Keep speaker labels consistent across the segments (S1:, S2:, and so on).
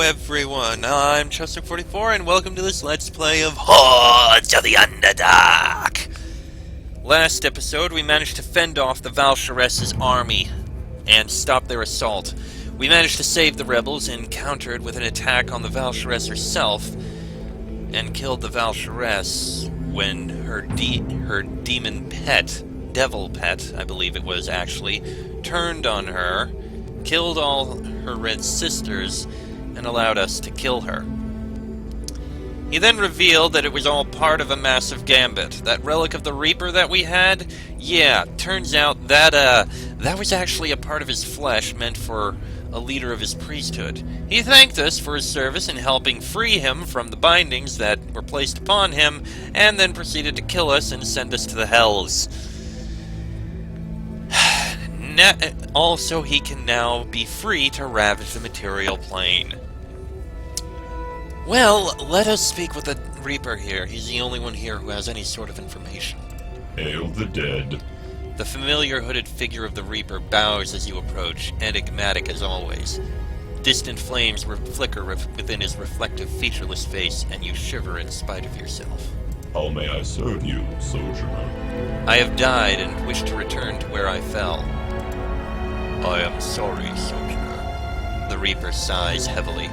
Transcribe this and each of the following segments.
S1: everyone, I'm Chester44 and welcome to this Let's Play of Hordes of the Underdark! Last episode, we managed to fend off the Valsharess's army and stop their assault. We managed to save the rebels and countered with an attack on the Valsharess herself and killed the Valsharess when her demon pet, devil pet, I believe it was actually, turned on her, killed all her red sisters, and allowed us to kill her. He then revealed that it was all part of a massive gambit. That relic of the Reaper that we had? Yeah, turns out that, that was actually a part of his flesh meant for a leader of his priesthood. He thanked us for his service in helping free him from the bindings that were placed upon him, and then proceeded to kill us and send us to the hells. Also, he can now be free to ravage the material plane. Well, let us speak with the Reaper here. He's the only one here who has any sort of information.
S2: Hail the dead.
S1: The familiar hooded figure of the Reaper bows as you approach, enigmatic as always. Distant flames flicker within his reflective, featureless face, and you shiver in spite of yourself.
S2: How may I serve you, sojourner?
S1: I have died and wish to return to where I fell.
S2: I am sorry, sojourner.
S1: The Reaper sighs heavily.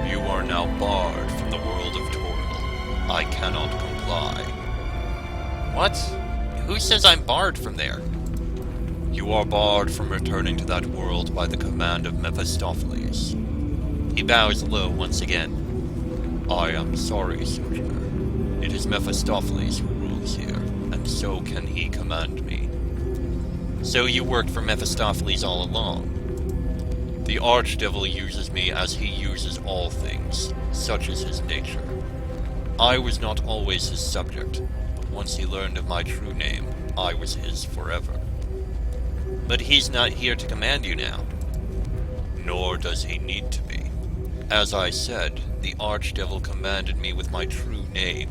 S2: You are now barred from the world of Toril. I cannot comply.
S1: What? Who says I'm barred from there?
S2: You are barred from returning to that world by the command of Mephistopheles.
S1: He bows low once again.
S2: I am sorry, sojourner. It is Mephistopheles who rules here, and so can he command me.
S1: So you worked for Mephistopheles all along?
S2: The Archdevil uses me as he uses all things. Such is his nature. I was not always his subject, but once he learned of my true name, I was his forever.
S1: But he's not here to command you now.
S2: Nor does he need to be. As I said, the Archdevil commanded me with my true name.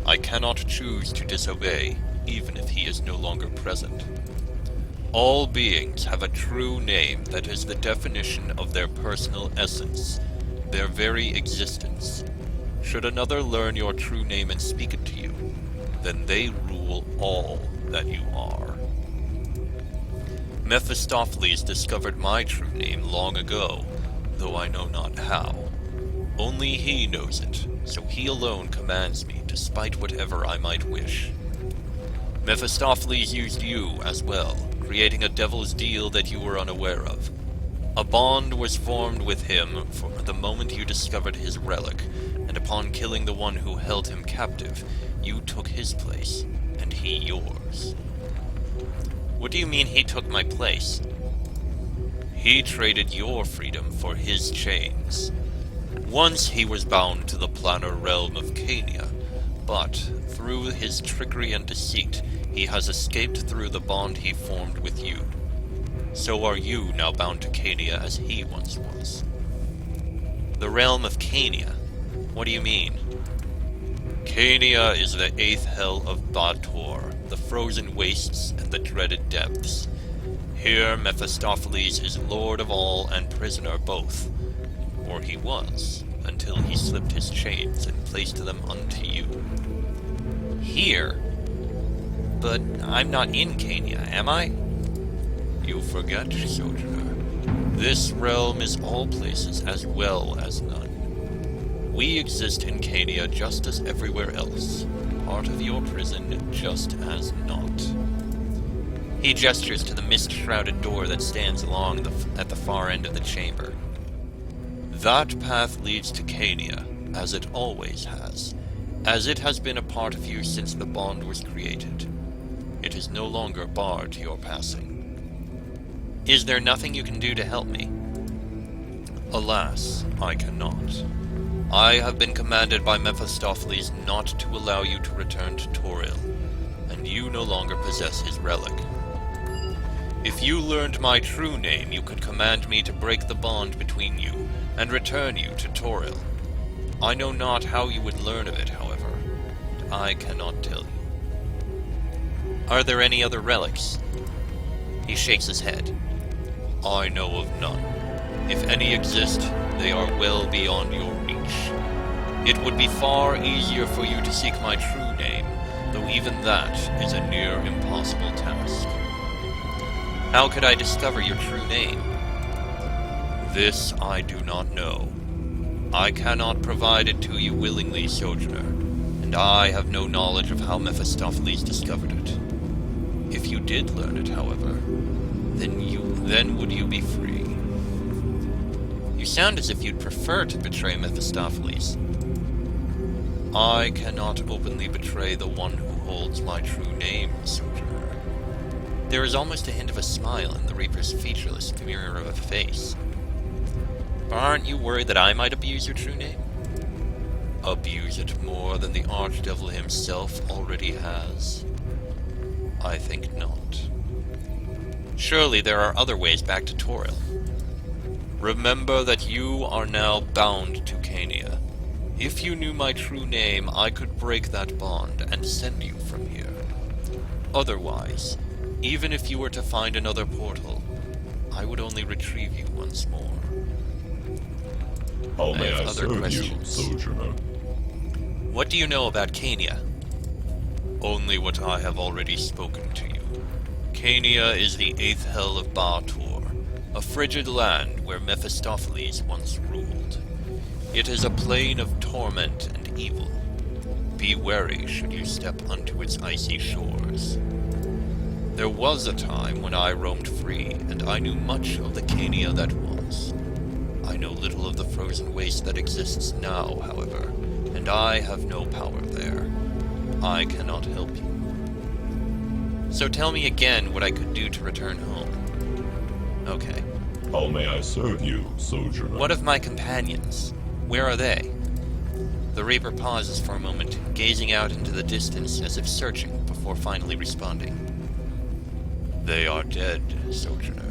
S2: I cannot choose to disobey, even if he is no longer present. All beings have a true name that is the definition of their personal essence, their very existence. Should another learn your true name and speak it to you, then they rule all that you are. Mephistopheles discovered my true name long ago, though I know not how. Only he knows it, so he alone commands me, despite whatever I might wish. Mephistopheles used you as well, creating a devil's deal that you were unaware of. A bond was formed with him for the moment you discovered his relic, and upon killing the one who held him captive, you took his place, and he yours.
S1: What do you mean he took my place?
S2: He traded your freedom for his chains. Once he was bound to the planar realm of Cania, but through his trickery and deceit, he has escaped through the bond he formed with you. So are you now bound to Cania as he once was.
S1: The realm of Cania? What do you mean?
S2: Cania is the 8th hell of Bator, the frozen wastes and the dreaded depths. Here Mephistopheles is lord of all and prisoner both. Or he was, until he slipped his chains and placed them unto you.
S1: Here? But I'm not in Cania, am I?
S2: You forget, sojourner. This realm is all places as well as none. We exist in Cania just as everywhere else, part of your prison just as not.
S1: He gestures to the mist-shrouded door that stands at the far end of the chamber.
S2: That path leads to Cania, as it always has, as it has been a part of you since the bond was created. It is no longer barred to your passing.
S1: Is there nothing you can do to help me?
S2: Alas, I cannot. I have been commanded by Mephistopheles not to allow you to return to Toril, and you no longer possess his relic. If you learned my true name, you could command me to break the bond between you, and return you to Toril. I know not how you would learn of it, however, and I cannot tell you.
S1: Are there any other relics? He shakes his head.
S2: I know of none. If any exist, they are well beyond your reach. It would be far easier for you to seek my true name, though even that is a near impossible task.
S1: How could I discover your true name?
S2: This I do not know. I cannot provide it to you willingly, Sojourner, and I have no knowledge of how Mephistopheles discovered it. If you did learn it, however, then would you be free?
S1: You sound as if you'd prefer to betray Mephistopheles.
S2: I cannot openly betray the one who holds my true name, Sojourner.
S1: There is almost a hint of a smile in the Reaper's featureless mirror of a face. Aren't you worried that I might abuse your true name?
S2: Abuse it more than the Archdevil himself already has? I think not.
S1: Surely there are other ways back to Toril.
S2: Remember that you are now bound to Cania. If you knew my true name, I could break that bond and send you from here. Otherwise, even if you were to find another portal, I would only retrieve you once more.
S3: How may I
S2: other
S3: serve
S2: questions.
S3: you, Sojourner?
S1: What do you know about Cania?
S2: Only what I have already spoken to you. Cania is the 8th hell of Baator, a frigid land where Mephistopheles once ruled. It is a plane of torment and evil. Be wary should you step onto its icy shores. There was a time when I roamed free, and I knew much of the Cania that was. I know little of the frozen waste that exists now, however, and I have no power there. I cannot help you.
S1: So tell me again what I could do to return home. Okay.
S3: How may I serve you, Sojourner?
S1: What of my companions? Where are they? The Reaper pauses for a moment, gazing out into the distance as if searching before finally responding.
S2: They are dead, Sojourner.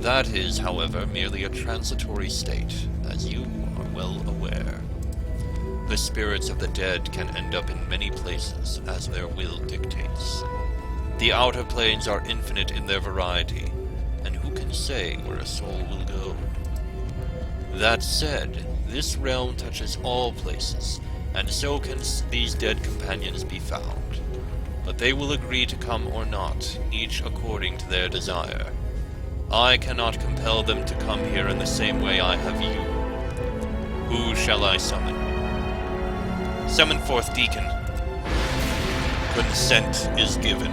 S2: That is, however, merely a transitory state, as you are well aware. The spirits of the dead can end up in many places, as their will dictates. The outer planes are infinite in their variety, and who can say where a soul will go? That said, this realm touches all places, and so can these dead companions be found. But they will agree to come or not, each according to their desire. I cannot compel them to come here in the same way I have you. Who shall I summon?
S1: Summon forth Deacon.
S2: Consent is given.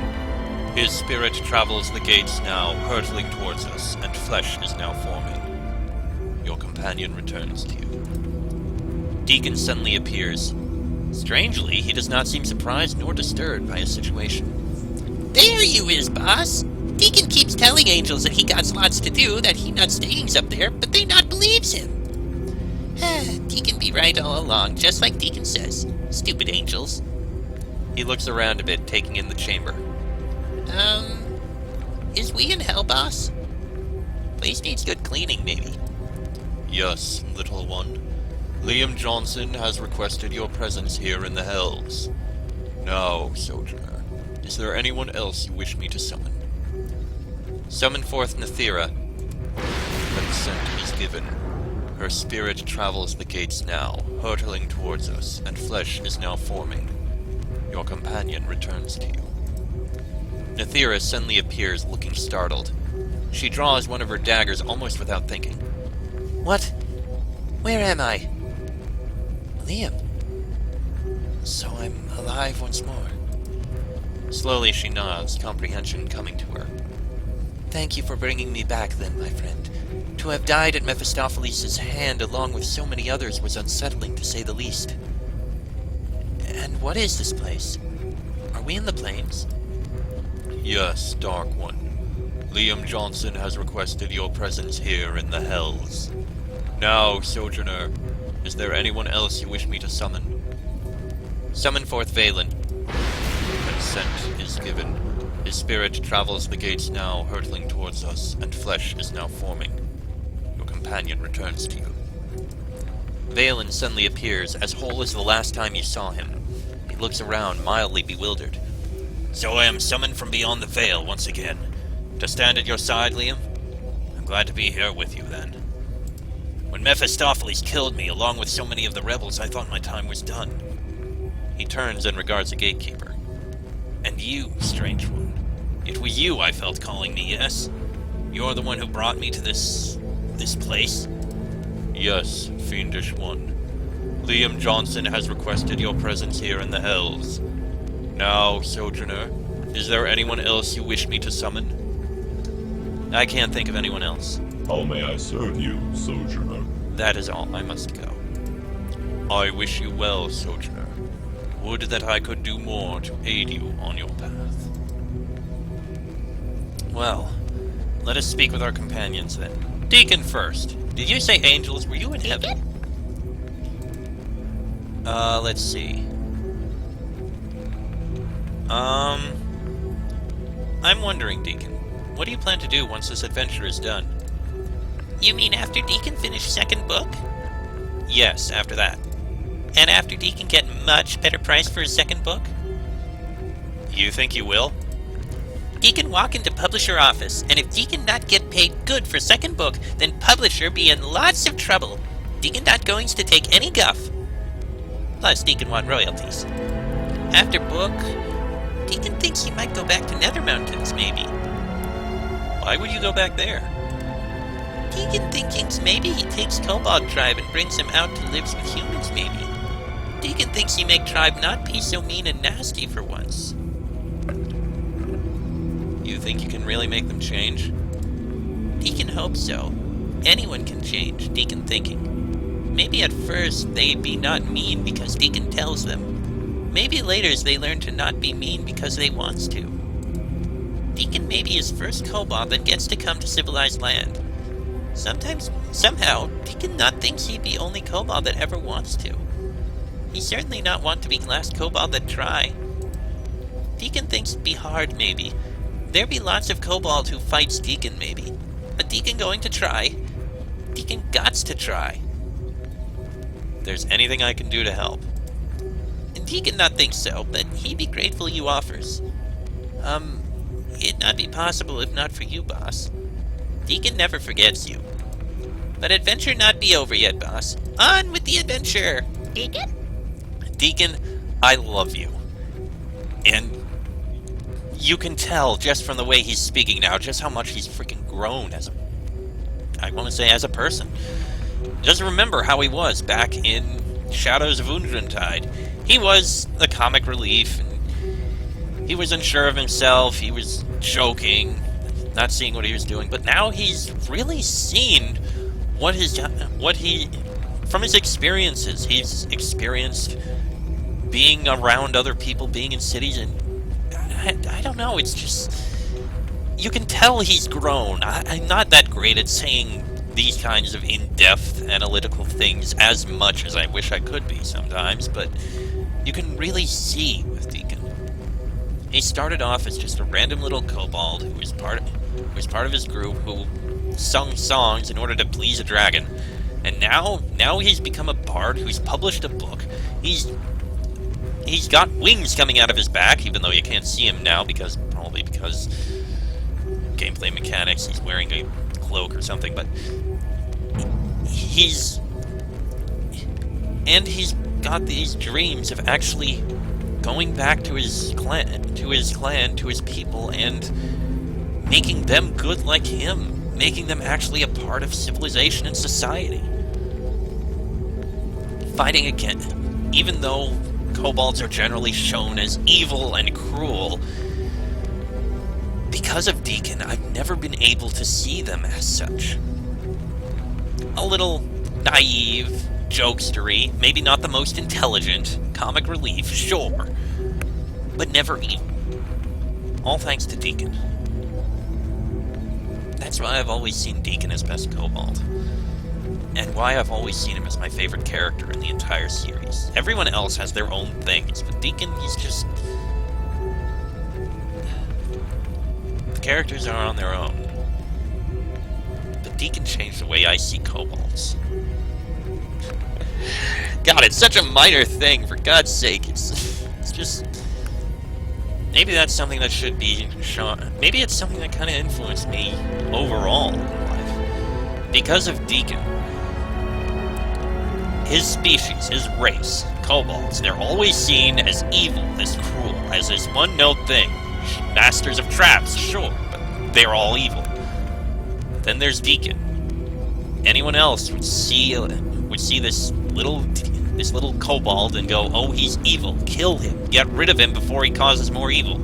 S2: His spirit travels the gates now, hurtling towards us, and flesh is now forming. Your companion returns to you.
S1: Deacon suddenly appears. Strangely, he does not seem surprised nor disturbed by his situation.
S4: There you is, boss. Deacon keeps telling angels that he got lots to do, that he not stayings up there, but they not believes him. Deacon be right all along, just like Deacon says. Stupid angels.
S1: He looks around a bit, taking in the chamber.
S4: Is we in hell, boss?
S1: Place needs good cleaning, maybe.
S2: Yes, little one. Liam Johnson has requested your presence here in the Hells. Now, Sojourner, is there anyone else you wish me to summon?
S1: Summon forth Nathira.
S2: Consent is given. Her spirit travels the gates now, hurtling towards us, and flesh is now forming. Your companion returns to you.
S1: Nathira suddenly appears, looking startled. She draws one of her daggers almost without thinking.
S4: What? Where am I? Liam. So I'm alive once more.
S1: Slowly she nods, comprehension coming to her.
S4: Thank you for bringing me back then, my friend. To have died at Mephistopheles' hand along with so many others was unsettling, to say the least. And what is this place? Are we in the plains?
S2: Yes, Dark One. Liam Johnson has requested your presence here in the Hells. Now, Sojourner, is there anyone else you wish me to summon?
S1: Summon forth Valen.
S2: Consent is given. His spirit travels the gates now, hurtling towards us, and flesh is now forming. Your companion returns to you.
S1: Valen suddenly appears, as whole as the last time you saw him. He looks around, mildly bewildered. So I am summoned from beyond the veil once again. To stand at your side, Liam? I'm glad to be here with you, then. When Mephistopheles killed me, along with so many of the rebels, I thought my time was done.
S2: He turns and regards the gatekeeper.
S1: And you, strange one. It was you I felt calling me, yes? You're the one who brought me to this place?
S2: Yes, fiendish one. Liam Johnson has requested your presence here in the Hells. Now, Sojourner, is there anyone else you wish me to summon?
S1: I can't think of anyone else.
S3: How may I serve you, Sojourner?
S1: That is all. I must go.
S2: I wish you well, Sojourner. Would that I could do more to aid you on your path.
S1: Well, let us speak with our companions then. Deacon first. Did you say angels? Were you in heaven? Let's see. I'm wondering, Deacon, what do you plan to do once this adventure is done?
S4: You mean after Deacon finished second book?
S1: Yes, after that.
S4: And after Deacon get much better price for his second book?
S1: You think you will?
S4: Deacon walk into publisher office, and if Deacon not get paid good for second book, then publisher be in lots of trouble. Deacon not going to take any guff. Plus, Deacon want royalties. After book, Deacon thinks he might go back to Nether Mountains, maybe.
S1: Why would you go back there?
S4: Deacon thinks maybe he takes Kobold Tribe and brings him out to live with humans, maybe. Deacon thinks he make Tribe not be so mean and nasty for once.
S1: You think you can really make them change?
S4: Deacon hopes so. Anyone can change, Deacon thinking. Maybe at first they be not mean because Deacon tells them. Maybe later they learn to not be mean because they wants to. Deacon may be his first kobold that gets to come to civilized land. Somehow, Deacon not thinks he be only kobold that ever wants to. He certainly not want to be last kobold that try. Deacon thinks it be hard, maybe. There be lots of kobold who fights Deacon, maybe. But Deacon going to try. Deacon gots to try.
S1: If there's anything I can do to help.
S4: And Deacon not think so, but he be grateful you offers. It not be possible if not for you, boss. Deacon never forgets you. But adventure not be over yet, boss. On with the adventure! Deacon?
S1: Deacon, I love you. And you can tell just from the way he's speaking now just how much he's freaking grown as a person. Just remember how he was back in Shadows of Undrentide. He was the comic relief, and he was unsure of himself, he was joking, not seeing what he was doing, but now he's really seen from his experiences. He's experienced being around other people, being in cities, and I don't know, it's just, you can tell he's grown. I'm not that great at saying these kinds of in-depth analytical things as much as I wish I could be sometimes, but you can really see with Deacon. He started off as just a random little kobold who was part of his group, who sung songs in order to please a dragon, and now he's become a bard who's published a book. He's got wings coming out of his back, even though you can't see him now probably because gameplay mechanics. He's wearing a cloak or something, but he's got these dreams of actually going back to his clan, to his people, and making them good like him, making them actually a part of civilization and society. Fighting again, even though kobolds are generally shown as evil and cruel, because of Deacon, I've never been able to see them as such. A little naive, jokestery, maybe not the most intelligent, comic relief, sure, but never evil. All thanks to Deacon. That's why I've always seen Deacon as best kobold. And why I've always seen him as my favorite character in the entire series. Everyone else has their own things, but Deacon, he's just... The characters are on their own. But Deacon changed the way I see kobolds. God, it's such a minor thing, for God's sake. It's just... Maybe that's something that should be shown. Maybe it's something that kind of influenced me overall in life. Because of Deacon, his species, his race, kobolds, they're always seen as evil, as cruel, as this one-note thing. Masters of traps, sure, but they're all evil. Then there's Deacon. Anyone else would see this little kobold and go, oh, he's evil. Kill him. Get rid of him before he causes more evil.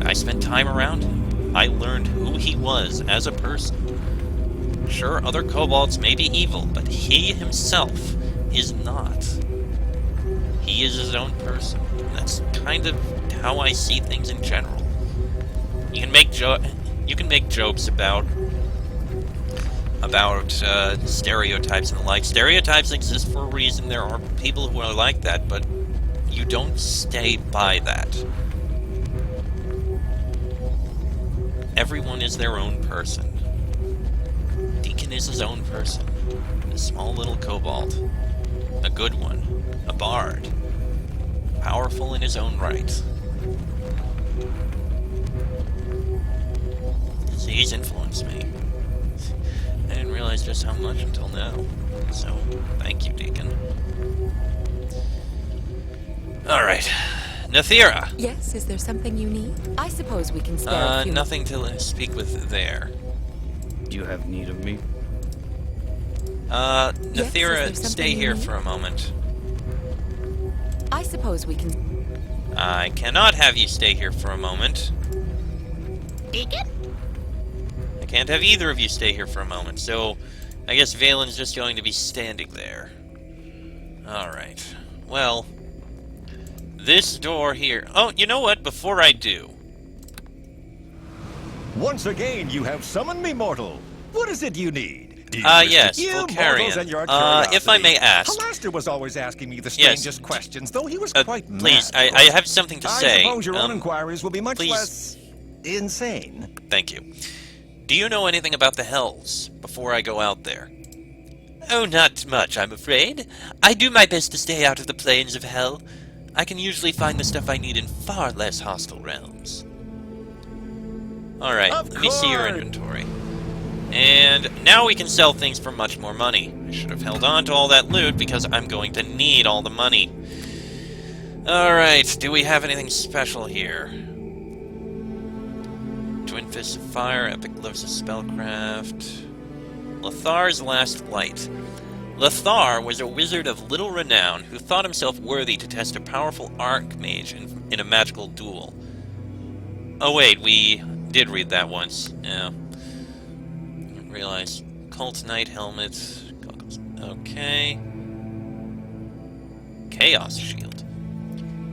S1: I spent time around him. I learned who he was as a person. Sure, other kobolds may be evil, but he himself is not. He is his own person. That's kind of how I see things in general. You can make jokes about stereotypes and the like. Stereotypes exist for a reason. There are people who are like that, but you don't stay by that. Everyone is their own person. Deacon is his own person. A small little kobold. A good one. A bard. Powerful in his own right. He's influenced me. I didn't realize just how much until now. So, thank you, Deacon. Alright. Nathira!
S5: Yes, is there something you need? I suppose we can spare a few...
S1: Nothing to speak with there.
S6: Do you have need of me?
S1: Nathira,
S5: yes,
S1: stay here for a moment.
S5: I suppose we can...
S1: I cannot have you stay here for a moment.
S5: Deacon?
S1: I can't have either of you stay here for a moment, so I guess Valen's just going to be standing there. Alright. Well, this door here... Oh, you know what? Before I do...
S7: Once again, you have summoned me, mortal. What is it you need?
S1: Yes, Vulcarian. If I may ask...
S7: Halaster was always asking me the strangest questions, though he was quite mad.
S1: Please, I have something to say.
S7: I suppose your own inquiries will be much
S1: please.
S7: less... insane.
S1: Thank you. Do you know anything about the Hells, before I go out there? Oh, not much, I'm afraid. I do my best to stay out of the plains of Hell. I can usually find the stuff I need in far less hostile realms. Alright, let me see your inventory. And now we can sell things for much more money. I should have held on to all that loot because I'm going to need all the money. Alright, do we have anything special here? Twin Fists of Fire, Epic Gloves of Spellcraft... Lathar's Last Light. Lathar was a wizard of little renown who thought himself worthy to test a powerful archmage in a magical duel. Oh wait, we did read that once. Yeah. Didn't realize. Cult Knight Helmet. Goggles. Okay. Chaos Shield.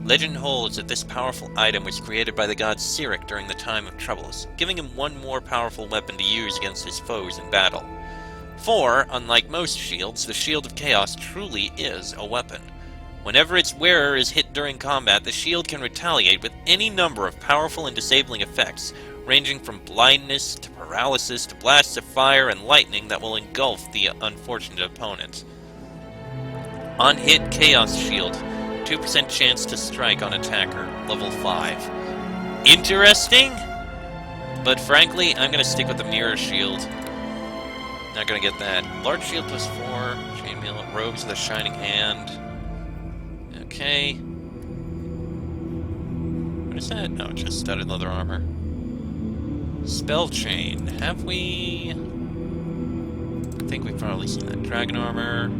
S1: Legend holds that this powerful item was created by the god Cyric during the time of troubles, giving him one more powerful weapon to use against his foes in battle. For, unlike most shields, the Shield of Chaos truly is a weapon. Whenever its wearer is hit during combat, the shield can retaliate with any number of powerful and disabling effects, ranging from blindness to paralysis to blasts of fire and lightning that will engulf the unfortunate opponent. On hit, Chaos Shield. 2% chance to strike on attacker, level 5. Interesting? But frankly, I'm going to stick with the Mirror Shield. Not going to get that. Large Shield plus 4, Chainmail, Robes of the Shining Hand. Okay. What is that? No, just studded leather armor. Spell Chain. Have we... I think we've probably seen that. Dragon armor.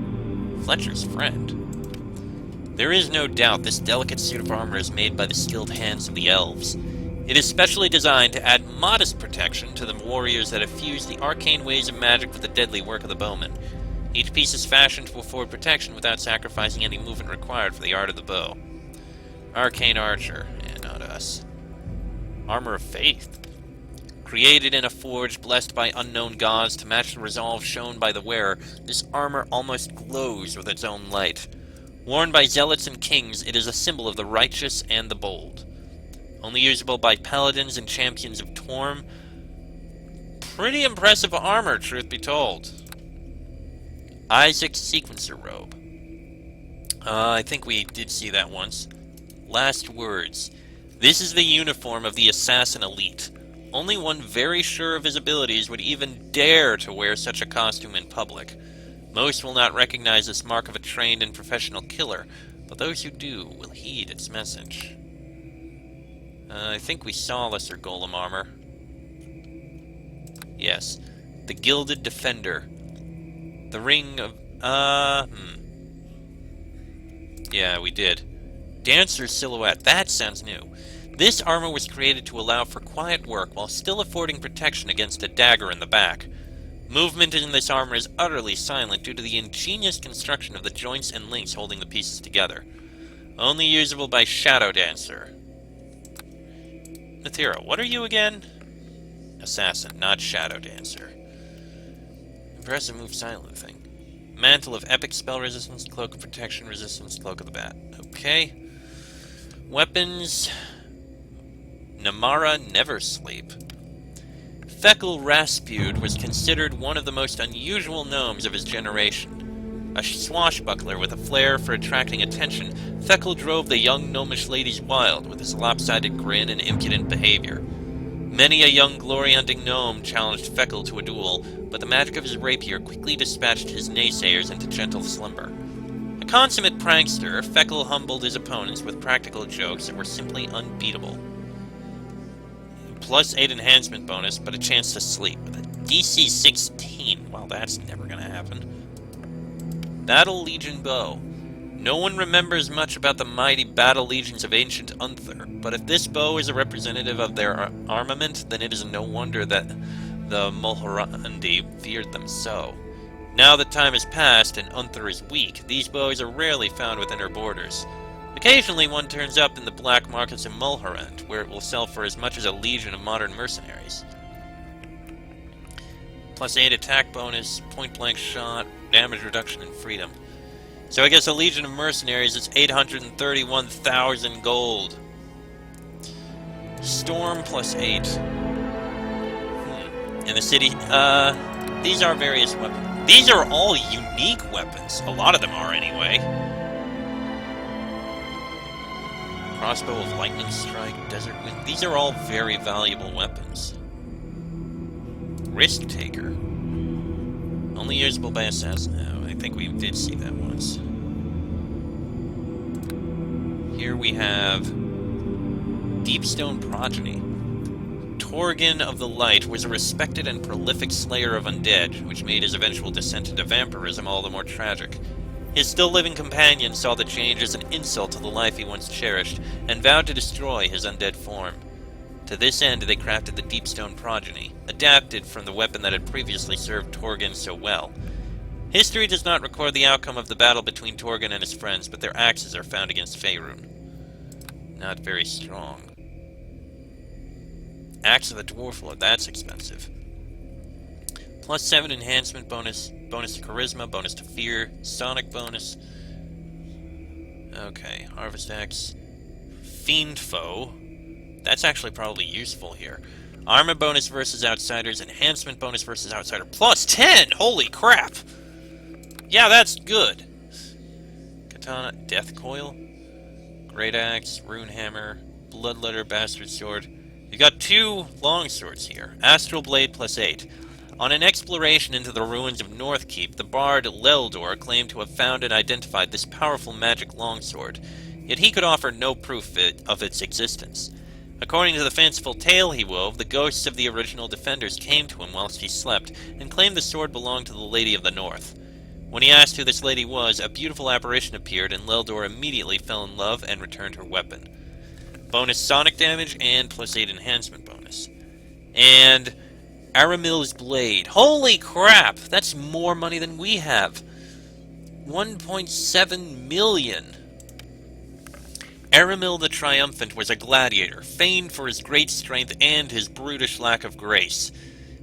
S1: Fletcher's Friend. There is no doubt this delicate suit of armor is made by the skilled hands of the elves. It is specially designed to add modest protection to the warriors that have fused the arcane ways of magic with the deadly work of the bowman. Each piece is fashioned to afford protection without sacrificing any movement required for the art of the bow. Arcane Archer. Yeah, not us. Armor of Faith. Created in a forge blessed by unknown gods to match the resolve shown by the wearer, this armor almost glows with its own light. Worn by zealots and kings, it is a symbol of the righteous and the bold. Only usable by paladins and champions of Torm. Pretty impressive armor, truth be told. Isaac's Sequencer Robe. I think we did see that once. Last words. This is the uniform of the Assassin Elite. Only one very sure of his abilities would even dare to wear such a costume in public. Most will not recognize this mark of a trained and professional killer, but those who do will heed its message. I think we saw lesser golem armor. Yes. The Gilded Defender. The Ring of... Yeah, we did. Dancer's Silhouette. That sounds new. This armor was created to allow for quiet work while still affording protection against a dagger in the back. Movement in this armor is utterly silent due to the ingenious construction of the joints and links holding the pieces together. Only usable by Shadow Dancer. Nathira, what are you again? Assassin, not Shadow Dancer. Impressive move silent thing. Mantle of Epic Spell Resistance, Cloak of Protection Resistance, Cloak of the Bat. Okay. Weapons. Namara Never Sleep. Feckle Raspud was considered one of the most unusual gnomes of his generation. A swashbuckler with a flair for attracting attention, Feckle drove the young gnomish ladies wild with his lopsided grin and impudent behavior. Many a young glory-hunting gnome challenged Feckle to a duel, but the magic of his rapier quickly dispatched his naysayers into gentle slumber. A consummate prankster, Feckle humbled his opponents with practical jokes that were simply unbeatable. +8 enhancement bonus, but a chance to sleep. With a DC 16. Well, that's never gonna happen. Battle Legion Bow. No one remembers much about the mighty battle legions of ancient Unther, but if this bow is a representative of their armament, then it is no wonder that the Mulhorandi feared them so. Now that time has passed and Unther is weak, these bows are rarely found within her borders. Occasionally one turns up in the black markets in Mulhorand, where it will sell for as much as a legion of modern mercenaries. +8 attack bonus, point-blank shot, damage reduction, and freedom. So I guess a legion of mercenaries is 831,000 gold. Storm +8. In the city, these are various weapons. These are all unique weapons. A lot of them are anyway. Crossbow of Lightning Strike, Desert Wind. These are all very valuable weapons. Risk Taker. Only usable by assassin. No, I think we did see that once. Here we have Deepstone Progeny. Torgin of the Light was a respected and prolific slayer of undead, which made his eventual descent into vampirism all the more tragic. His still-living companion saw the change as an insult to the life he once cherished, and vowed to destroy his undead form. To this end, they crafted the Deepstone Progeny, adapted from the weapon that had previously served Torgin so well. History does not record the outcome of the battle between Torgin and his friends, but their axes are found against Faerun. Not very strong. Axe of the Dwarf Lord, that's expensive. +7 enhancement bonus, bonus to charisma, bonus to fear, sonic bonus. Okay, Harvest Axe. Fiend Foe. That's actually probably useful here. Armor bonus versus outsiders, enhancement bonus versus outsider. +10! Holy crap! Yeah, that's good. Katana, Death Coil. Great Axe, Rune Hammer, Bloodletter, Bastard Sword. You got 2 longswords here. Astral Blade +8. On an exploration into the ruins of Northkeep, the bard Leldor claimed to have found and identified this powerful magic longsword, yet he could offer no proof of its existence. According to the fanciful tale he wove, the ghosts of the original defenders came to him whilst he slept, and claimed the sword belonged to the Lady of the North. When he asked who this lady was, a beautiful apparition appeared, and Leldor immediately fell in love and returned her weapon. Bonus sonic damage and +8 enhancement bonus. And Aramil's Blade. Holy crap! That's more money than we have. 1.7 million. Aramil the Triumphant was a gladiator, famed for his great strength and his brutish lack of grace.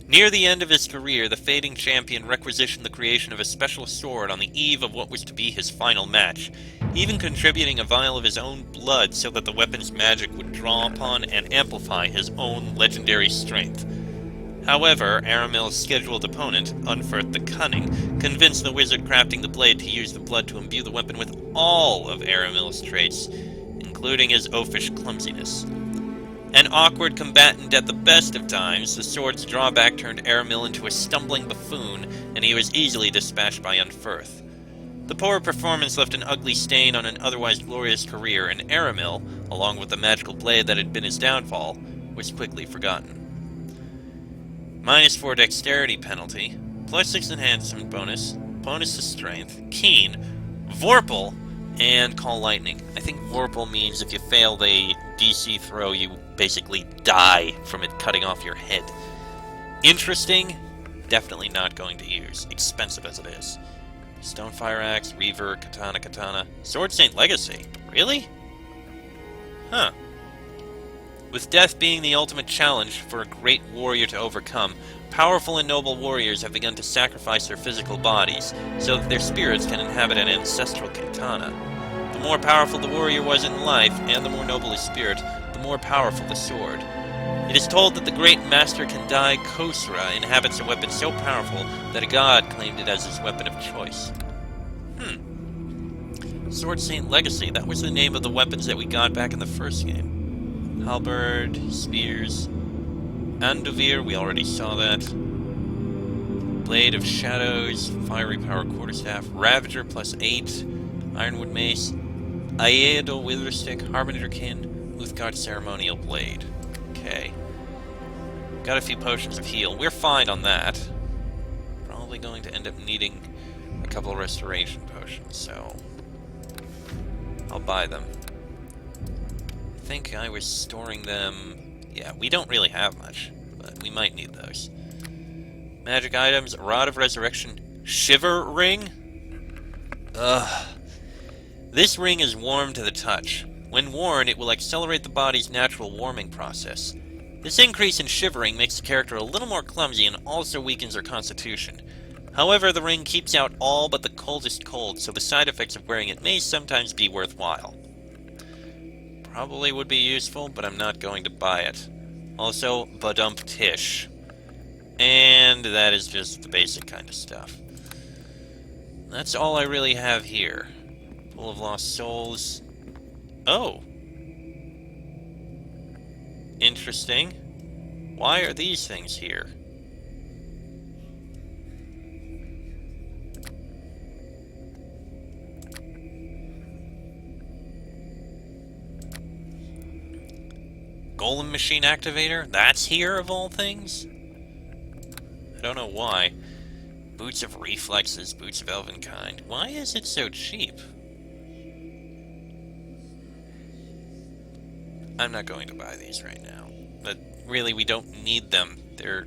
S1: Near the end of his career, the fading champion requisitioned the creation of a special sword on the eve of what was to be his final match, even contributing a vial of his own blood so that the weapon's magic would draw upon and amplify his own legendary strength. However, Aramil's scheduled opponent, Unferth the Cunning, convinced the wizard crafting the blade to use the blood to imbue the weapon with all of Aramil's traits, including his oafish clumsiness. An awkward combatant at the best of times, the sword's drawback turned Aramil into a stumbling buffoon, and he was easily dispatched by Unferth. The poor performance left an ugly stain on an otherwise glorious career, and Aramil, along with the magical blade that had been his downfall, was quickly forgotten. -4 dexterity penalty, +6 enhancement bonus, bonus to strength, keen, Vorpal, and Call Lightning. I think Vorpal means if you fail the DC throw, you basically die from it cutting off your head. Interesting, definitely not going to use, expensive as it is. Stonefire Axe, Reaver, Katana, Sword Saint Legacy. Really? Huh. With death being the ultimate challenge for a great warrior to overcome, powerful and noble warriors have begun to sacrifice their physical bodies, so that their spirits can inhabit an ancestral katana. The more powerful the warrior was in life, and the more noble his spirit, the more powerful the sword. It is told that the great Master Kandai Khosra inhabits a weapon so powerful that a god claimed it as his weapon of choice. Sword Saint Legacy, that was the name of the weapons that we got back in the first game. Halberd, spears, Andovir, we already saw that. Blade of Shadows, Fiery Power Quarterstaff, Ravager +8, Ironwood Mace, Aedo Witherstick, Harbinger Kin, Luthgard Ceremonial Blade. Okay. Got a few potions of heal. We're fine on that. Probably going to end up needing a couple of restoration potions, so I'll buy them. I think I was storing them. Yeah, we don't really have much, but we might need those. Magic items, Rod of Resurrection, Shiver Ring. Ugh. This ring is warm to the touch. When worn, it will accelerate the body's natural warming process. This increase in shivering makes the character a little more clumsy and also weakens their constitution. However, the ring keeps out all but the coldest cold, so the side effects of wearing it may sometimes be worthwhile. Probably would be useful, but I'm not going to buy it. Also, Badump Tish. And that is just the basic kind of stuff. That's all I really have here. Pool of Lost Souls. Oh. Interesting. Why are these things here? Golem Machine Activator? That's here, of all things? I don't know why. Boots of Reflexes, Boots of Elvenkind. Why is it so cheap? I'm not going to buy these right now. But really, we don't need them. They're...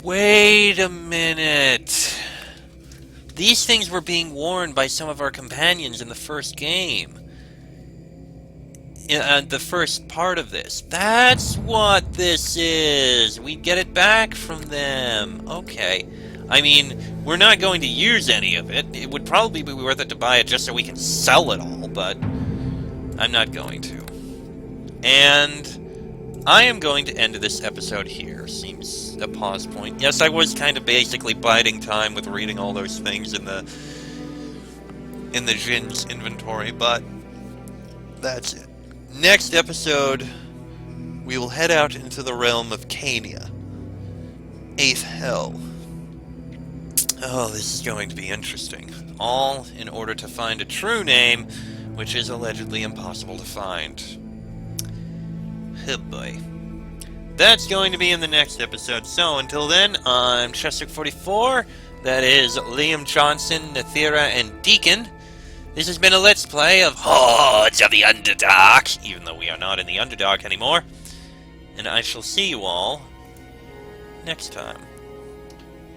S1: Wait a minute! These things were being worn by some of our companions in the first game. The first part of this. That's what this is! We get it back from them. Okay. I mean, we're not going to use any of it. It would probably be worth it to buy it just so we can sell it all, but I'm not going to. And I am going to end this episode here. Seems a pause point. Yes, I was kind of basically biding time with reading all those things in the Jin's inventory, but that's it. Next episode, we will head out into the realm of Cania. 8th Hell. Oh, this is going to be interesting. All in order to find a true name, which is allegedly impossible to find. Oh boy. That's going to be in the next episode. So, until then, I'm Chester44. That is Liam Johnson, Nathira, and Deacon. This has been a Let's Play of Hordes of the Underdark, even though we are not in the Underdark anymore. And I shall see you all next time.